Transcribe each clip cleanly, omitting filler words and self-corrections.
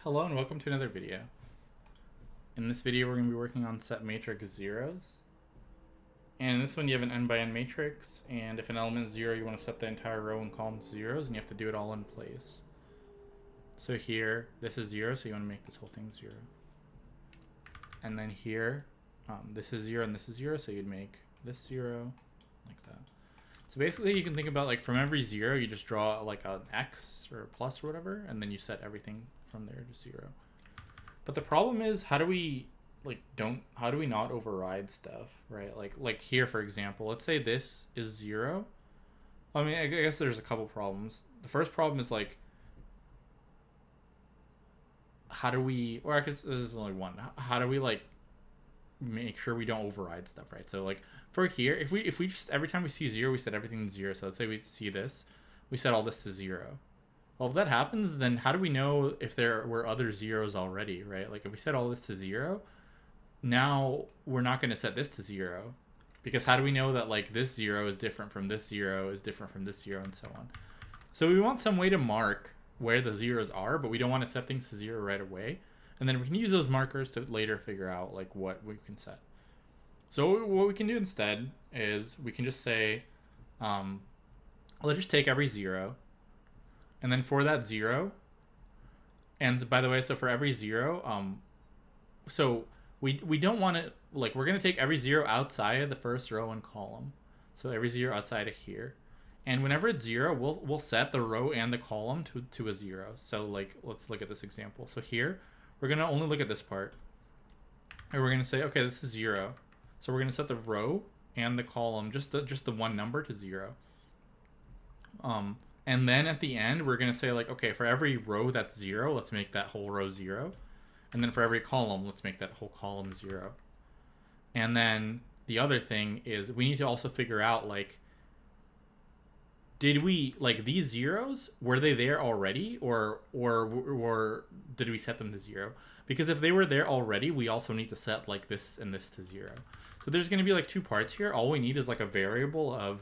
Hello and welcome to another video. In this video we're going to be working on set matrix zeros. And in this one you have an n by n matrix, and if an element is 0 you want to set the entire row and column to zeros, and you have to do it all in place. So here this is 0, so you want to make this whole thing 0. And then here this is 0 and this is 0, so you'd make this 0 like that. So basically you can think about like from every 0 you just draw like an x or a plus or whatever, and then you set everything from there to 0. But the problem is, how do we not override stuff, right? Like here, for example, let's say this is 0. I mean, I guess there's a couple problems. The first problem is like, how do we, or I guess there's only one. How do we like make sure we don't override stuff, right? So like for here, if we just every time we see 0, we set everything to 0. So let's say we see this, we set all this to 0. Well, if that happens, then how do we know if there were other zeros already, right? Like if we set all this to 0, now we're not going to set this to 0, because how do we know that like this 0 is different from this 0 is different from this 0 and so on? So we want some way to mark where the zeros are, but we don't want to set things to 0 right away. And then we can use those markers to later figure out like what we can set. So what we can do instead is we can just say, let's just take every 0. And then for that 0, and by the way, so for every 0, so we don't want to, like, we're going to take every 0 outside of the first row and column. So every 0 outside of here. And whenever it's 0, we'll set the row and the column to a 0. So like, let's look at this example. So here, we're going to only look at this part. And we're going to say, okay, this is 0. So we're going to set the row and the column, just the one number, to 0. And then at the end, we're going to say like, okay, for every row that's 0, let's make that whole row 0. And then for every column, let's make that whole column 0. And then the other thing is we need to also figure out like, did we, like these zeros, were they there already or did we set them to 0? Because if they were there already, we also need to set like this and this to 0. So there's going to be like two parts here. All we need is like a variable of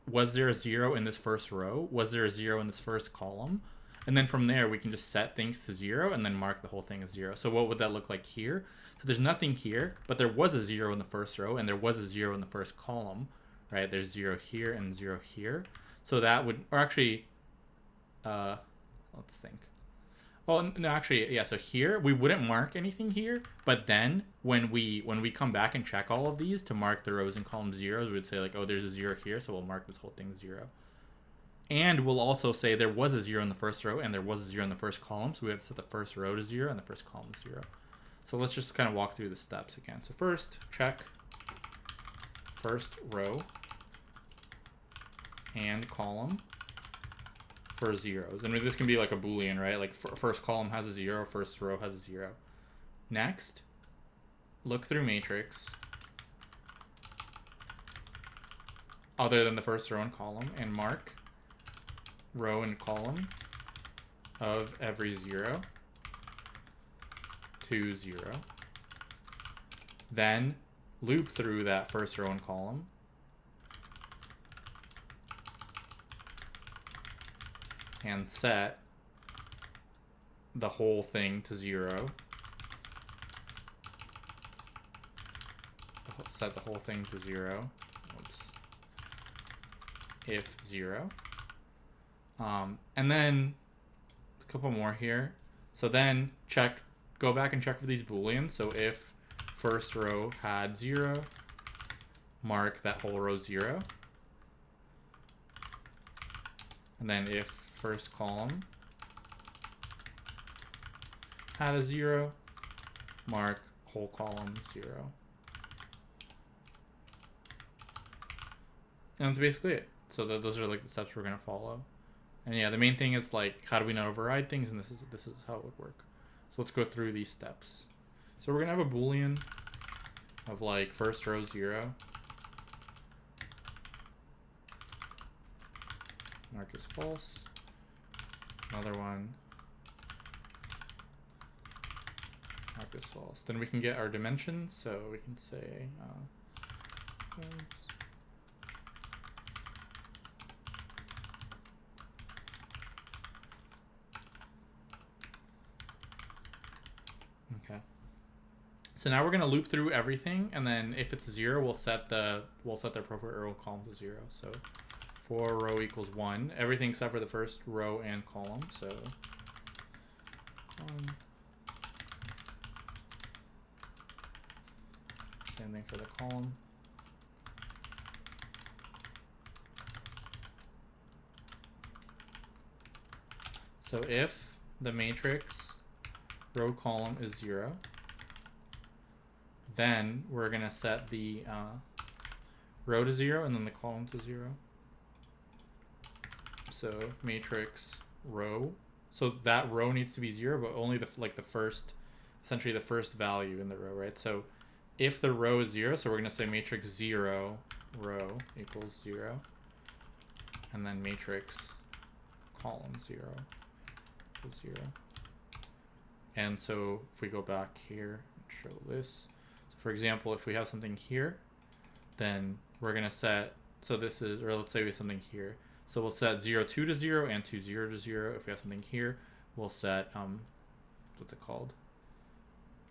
was there a 0 in this first row? Was there a 0 in this first column? And then from there, we can just set things to 0 and then mark the whole thing as 0. So what would that look like here? So there's nothing here, but there was a 0 in the first row and there was a 0 in the first column, right? There's 0 here and 0 here. So that would, or actually, let's think. Oh, no, actually, yeah, so here, we wouldn't mark anything here, but then when we come back and check all of these to mark the rows and columns zeros, we would say like, oh, there's a 0 here, so we'll mark this whole thing 0. And we'll also say there was a 0 in the first row and there was a 0 in the first column, so we have to set the first row to 0 and the first column to 0. So let's just kind of walk through the steps again. So first, check first row and column for zeros. And this can be like a Boolean, right? Like first column has a 0, first row has a 0. Next, look through matrix other than the first row and column and mark row and column of every 0 to 0. Then loop through that first row and column and set the whole thing to 0. Set the whole thing to 0. Oops. If 0. And then a couple more here. So then go back and check for these Booleans. So if first row had 0, mark that whole row 0. And then if first column had a 0, mark whole column 0. And that's basically it. So those are like the steps we're going to follow. And yeah, the main thing is like, how do we not override things? And this is how it would work. So let's go through these steps. So we're going to have a Boolean of like first row 0. Mark is false. Another one. Mark is false. Then we can get our dimensions. So we can say Okay. So now we're gonna loop through everything, and then if it's 0, we'll set the appropriate row column to 0. So for row equals 1, everything except for the first row and column. So 1. Same thing for the column. So if the matrix row column is 0, then we're going to set the row to 0 and then the column to 0. So matrix row. So that row needs to be 0, but only the first, essentially the first value in the row, right? So if the row is 0, so we're going to say matrix 0 row equals 0, and then matrix column 0 equals 0. And so if we go back here and show this, so for example, if we have something here, then we're going to set, so this is, or let's say we have something here. So we'll set 0, 2 to 0 and 2, 0 to 0. If we have something here, we'll set, what's it called?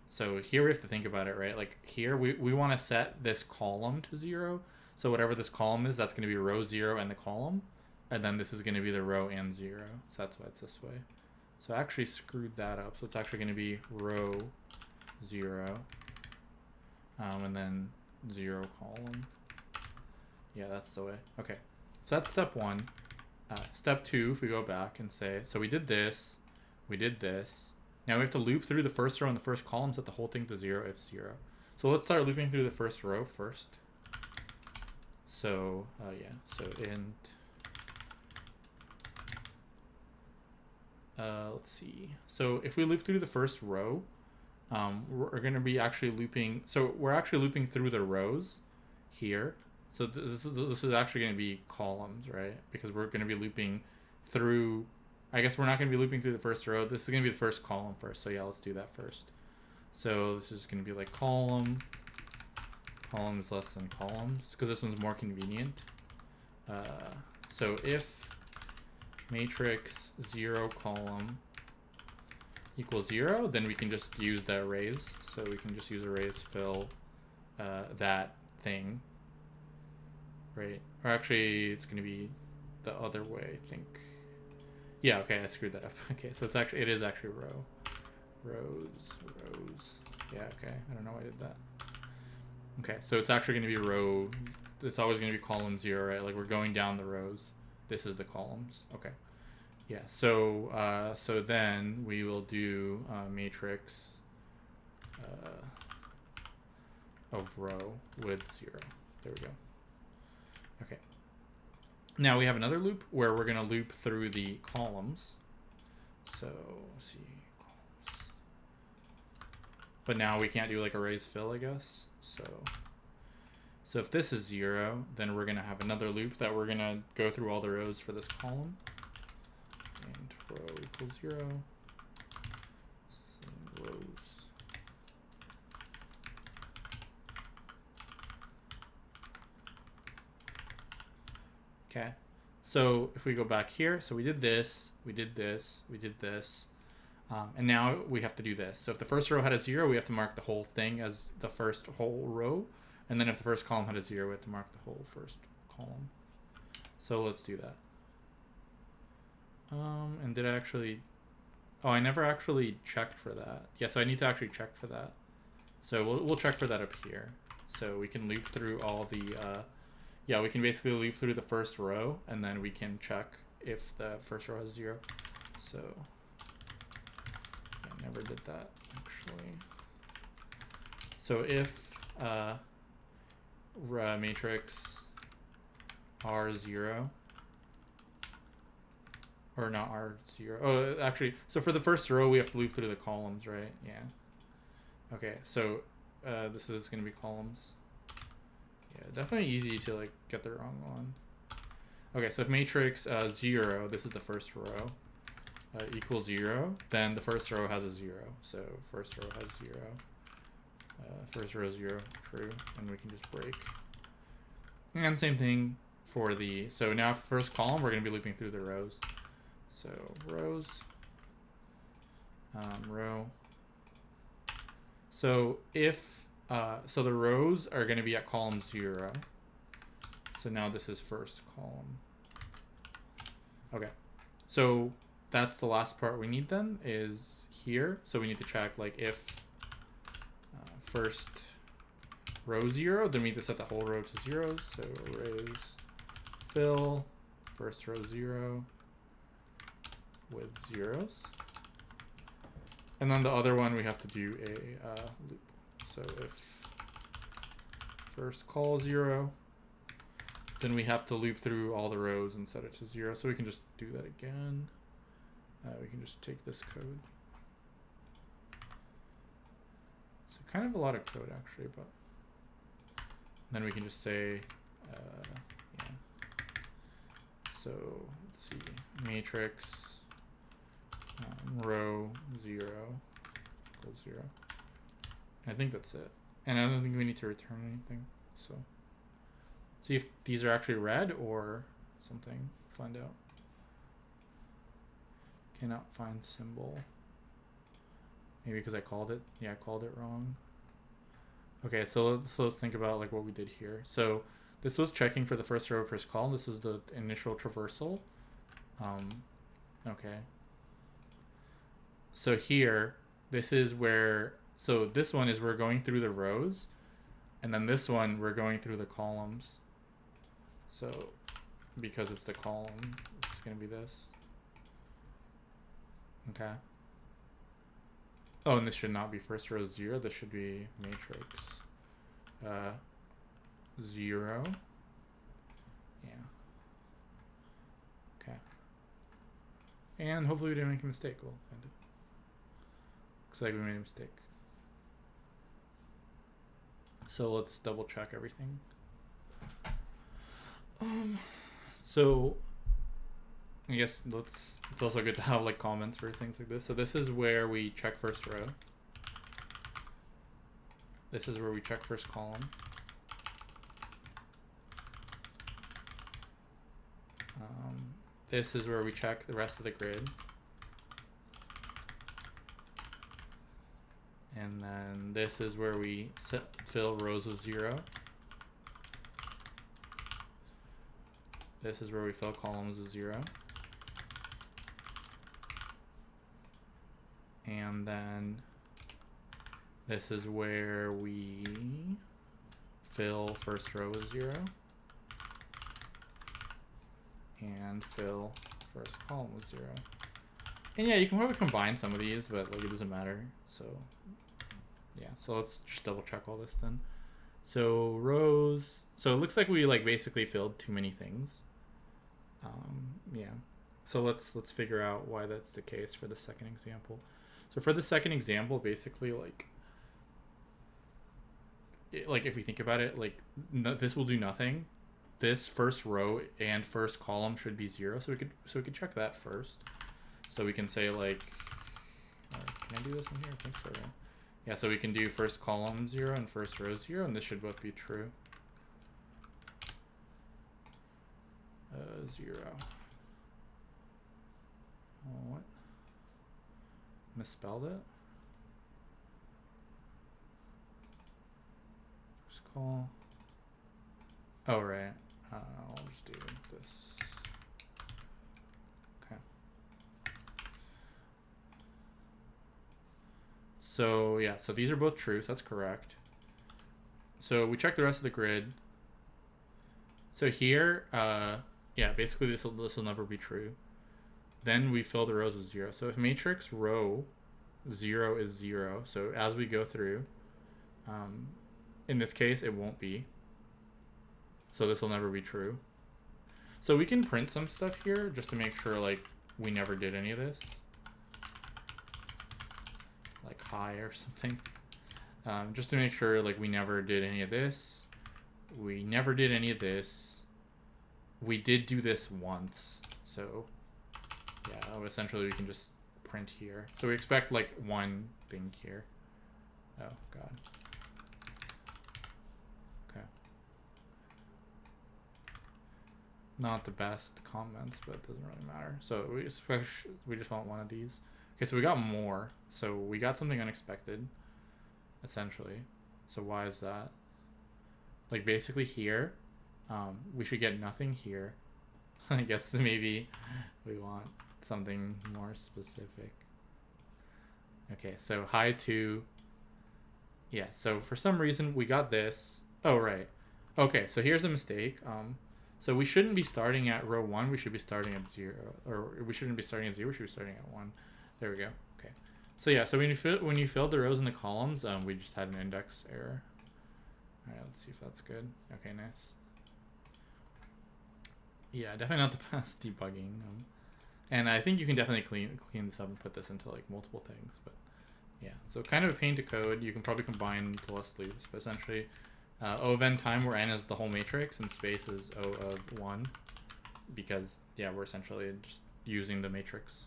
So here we have to think about it, right? Like here, we want to set this column to 0. So whatever this column is, that's going to be row 0 and the column. And then this is going to be the row and 0. So that's why it's this way. So I actually screwed that up. So it's actually going to be row 0. And then 0 column. Yeah, that's the way. Okay. So that's step 1. Step 2, if we go back and say, so we did this, we did this. Now we have to loop through the first row and the first column, set the whole thing to 0 if 0. So let's start looping through the first row first. So, yeah, so int, let's see. So if we loop through the first row, we're going to be actually looping, so we're actually looping through the rows here. So this is actually going to be columns, right? Because we're going to be looping through, I guess we're not going to be looping through the first row. This is going to be the first column first. So yeah, let's do that first. So this is going to be like column is less than columns, because this one's more convenient. So if matrix 0 column equals 0, then we can just use the arrays. So we can just use arrays fill that thing. Right, or actually it's going to be the other way, I think. Yeah, okay, I screwed that up. Okay, so it is actually rows. Yeah, okay, I don't know why I did that. Okay, so it's actually going to be row, it's always going to be column 0, right? Like we're going down the rows. This is the columns. Okay. Yeah, so so then we will do matrix of row with 0. There we go. Okay. Now we have another loop where we're going to loop through the columns. So, let's see. Columns. But now we can't do like arrays fill, I guess. So if this is 0, then we're going to have another loop that we're going to go through all the rows for this column. And row equals 0. Rows. Okay, so if we go back here, so we did this, we did this, we did this, and now we have to do this. So if the first row had a 0, we have to mark the whole thing as the first whole row, and then if the first column had a 0, we have to mark the whole first column. So let's do that. And did I actually, oh, I never actually checked for that. Yeah, so I need to actually check for that. So we'll check for that up here. So we can loop through all the, yeah, we can basically loop through the first row, and then we can check if the first row has 0. So I never did that, actually. So if matrix R0, or not R0, oh, actually, so for the first row, we have to loop through the columns, right? Yeah. Okay, so this is going to be columns. Yeah, definitely easy to like get the wrong one. Okay, so if matrix 0, this is the first row, equals 0, then the first row has a 0. So first row has 0. First row 0, true, and we can just break. And same thing for the, so now for the first column, we're going to be looping through the rows. So rows, row, So if so the rows are going to be at column 0. So now this is first column. Okay. So that's the last part we need then is here. So we need to check like if first row 0, then we need to set the whole row to 0. So arrays fill first row 0 with zeros. And then the other one we have to do a loop. So if first call 0, then we have to loop through all the rows and set it to 0. So we can just do that again. We can just take this code. So kind of a lot of code actually, but then we can just say, yeah. So let's see, matrix row 0 equals 0. I think that's it. And I don't think we need to return anything. So see if these are actually red or something. Find out. Cannot find symbol. Maybe because I called it. Yeah, I called it wrong. Okay, so let's think about like what we did here. So this was checking for the first row, first column. This was the initial traversal. Okay. So here, this is where, so this one is we're going through the rows, and then this one we're going through the columns. So because it's the column, it's going to be this. Okay. Oh, and this should not be first row 0. This should be matrix 0. Yeah. Okay. And hopefully we didn't make a mistake. We'll find it. Looks like we made a mistake. So let's double check everything. So I guess it's also good to have like comments for things like this. So this is where we check first row. This is where we check first column. This is where we check the rest of the grid. And then this is where we fill rows with 0. This is where we fill columns with 0. And then this is where we fill first row with 0. And fill first column with 0. And yeah, you can probably combine some of these, but like it doesn't matter. So yeah, so let's just double check all this then. So rows, so it looks like we like basically filled too many things. Yeah, so let's figure out why that's the case for the second example. So for the second example, basically like if we think about it, like this will do nothing. This first row and first column should be 0, so we could check that first. So we can say like, can I do this in here? I think so. Yeah. Yeah, so we can do first column 0 and first row 0, and this should both be true. 0. Oh, what? Misspelled it? First call. Oh, right. I'll just do this. Okay. So yeah, so these are both true, so that's correct. So we check the rest of the grid. So here, yeah, basically this will never be true. Then we fill the rows with 0. So if matrix row 0 is 0, so as we go through, in this case it won't be. So this will never be true. So we can print some stuff here just to make sure like we never did any of this. Like hi or something. Just to make sure like we never did any of this. We never did any of this. We did do this once. So yeah, essentially we can just print here. So we expect like one thing here. Oh god. Okay. Not the best comments, but it doesn't really matter. So we just want one of these. Okay, so we got more. So we got something unexpected. essentially. So why is that? Like basically here, we should get nothing here. I guess maybe we want something more specific. Okay, so high 2. Yeah, so for some reason we got this. Oh, right. Okay, so here's a mistake. So we shouldn't be starting at row 1. We should be starting at 0. Or we shouldn't be starting at 0. We should be starting at 1. There we go. Okay. So yeah, so when you filled the rows and the columns, we just had an index error. All right, let's see if that's good. Okay, nice. Yeah, definitely not the best debugging. And I think you can definitely clean this up and put this into like multiple things. But yeah, so kind of a pain to code. You can probably combine to less loops, but essentially O of n time where n is the whole matrix and space is O of 1 because yeah, we're essentially just using the matrix.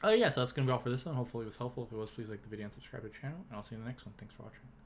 Oh yeah, so that's going to be all for this one. Hopefully it was helpful. If it was, please like the video and subscribe to the channel, and I'll see you in the next one. Thanks for watching.